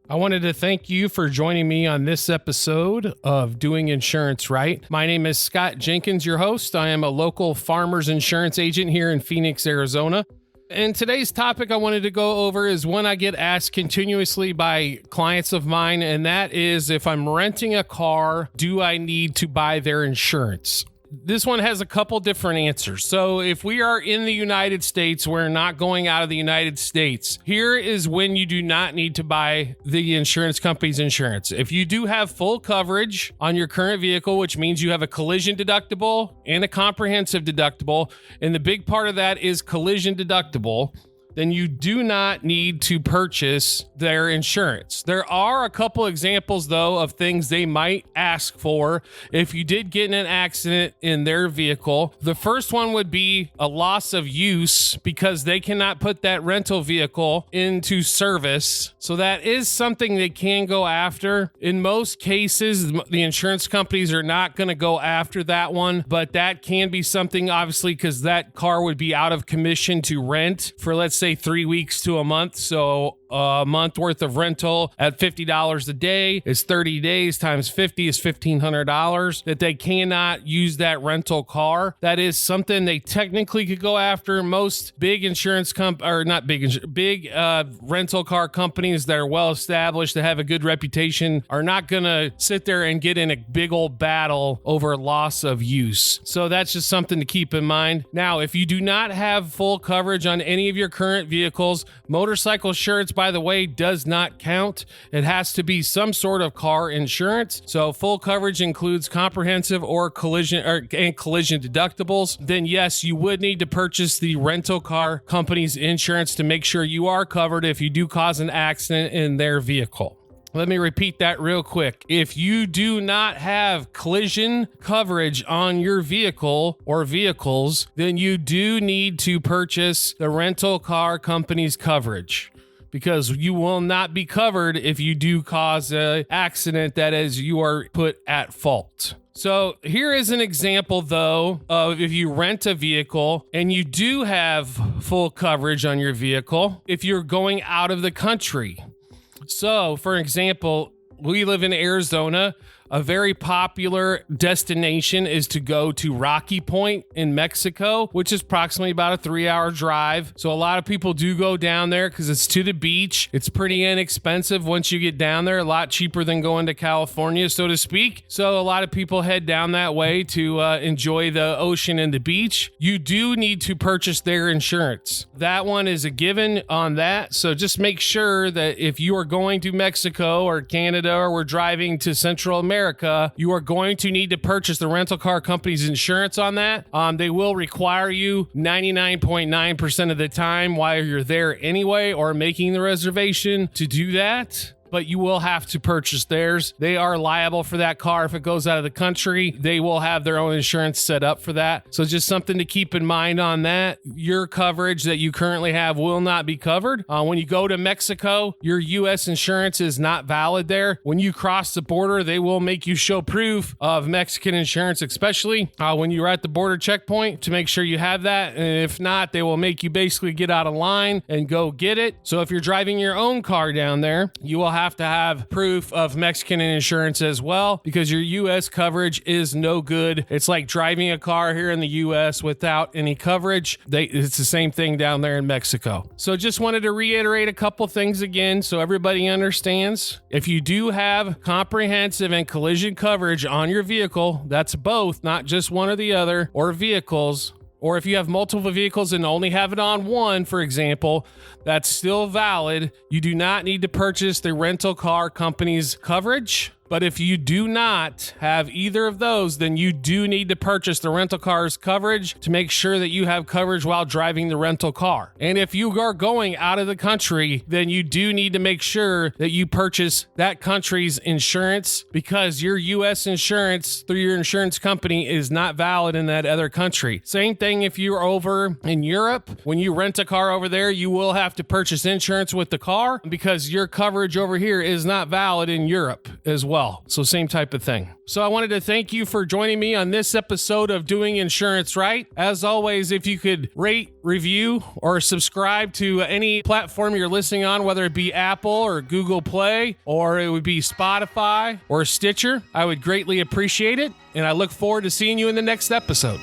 I wanted to thank you for joining me on this episode of Doing Insurance Right. My name is Scott Jenkins, your host. I am a local farmers insurance agent here in Phoenix, Arizona. And today's topic I wanted to go over is one I get asked continuously by clients of mine, and that is if I'm renting a car, do I need to buy their insurance? This one has a couple different answers. So if we are in the United States, we're not going out of the United States. Here is when you do not need to buy the insurance company's insurance. If you do have full coverage on your current vehicle, which means you have a collision deductible and a comprehensive deductible, and the big part of that is collision deductible, then you do not need to purchase their insurance. There are a couple examples, though, of things they might ask for if you did get in an accident in their vehicle. The first one would be a loss of use because they cannot put that rental vehicle into service. So that is something they can go after. In most cases, the insurance companies are not going to go after that one, but that can be something, obviously, because that car would be out of commission to rent for, let's say, 3 weeks to a month. So a month worth of rental at $50 a day is 30 days times 50 is $1,500 that they cannot use that rental car. That is something they technically could go after. Most big insurance big rental car companies that are well established, that have a good reputation, are not going to sit there and get in a big old battle over loss of use. So that's just something to keep in mind. Now, if you do not have full coverage on any of your current vehicles, motorcycle insurance, by the way, does not count. It has to be some sort of car insurance. So full coverage includes comprehensive or collision deductibles. Then yes, you would need to purchase the rental car company's insurance to make sure you are covered if you do cause an accident in their vehicle. Let me repeat that real quick. If you do not have collision coverage on your vehicle or vehicles, then you do need to purchase the rental car company's coverage, because you will not be covered if you do cause an accident that is you are put at fault. So here is an example, though, of if you rent a vehicle and you do have full coverage on your vehicle, if you're going out of the country. So, for example, we live in Arizona. A very popular destination is to go to Rocky Point in Mexico, which is approximately about a 3-hour drive. So a lot of people do go down there because it's to the beach. It's pretty inexpensive once you get down there, a lot cheaper than going to California, so to speak. So a lot of people head down that way to enjoy the ocean and the beach. You do need to purchase their insurance. That one is a given on that. So just make sure that if you are going to Mexico or Canada, or we're driving to Central America, you are going to need to purchase the rental car company's insurance on that. They will require you 99.9% of the time while you're there anyway, or making the reservation, to do that. But you will have to purchase theirs. They are liable for that car if it goes out of the country. They will have their own insurance set up for that. So just something to keep in mind on that. Your coverage that you currently have will not be covered. When you go to Mexico, your U.S. insurance is not valid there. When you cross the border, they will make you show proof of Mexican insurance, especially when you're at the border checkpoint, to make sure you have that. And if not, they will make you basically get out of line and go get it. So if you're driving your own car down there, you will have to have proof of Mexican insurance as well, because your U.S. coverage is no good. It's like driving a car here in the U.S. without any coverage. It's the same thing down there in Mexico. So just wanted to reiterate a couple things again so everybody understands. If you do have comprehensive and collision coverage on your vehicle, that's both, not just one or the other, or vehicles. Or if you have multiple vehicles and only have it on one, for example, that's still valid. You do not need to purchase the rental car company's coverage. But if you do not have either of those, then you do need to purchase the rental car's coverage to make sure that you have coverage while driving the rental car. And if you are going out of the country, then you do need to make sure that you purchase that country's insurance, because your U.S. insurance through your insurance company is not valid in that other country. Same thing if you're over in Europe. When you rent a car over there, you will have to purchase insurance with the car because your coverage over here is not valid in Europe as well. well. So same type of thing. So I wanted to thank you for joining me on this episode of Doing Insurance Right. As always, if you could rate, review, or subscribe to any platform you're listening on, whether it be Apple or Google Play, or it would be Spotify or Stitcher, I would greatly appreciate it. And I look forward to seeing you in the next episode.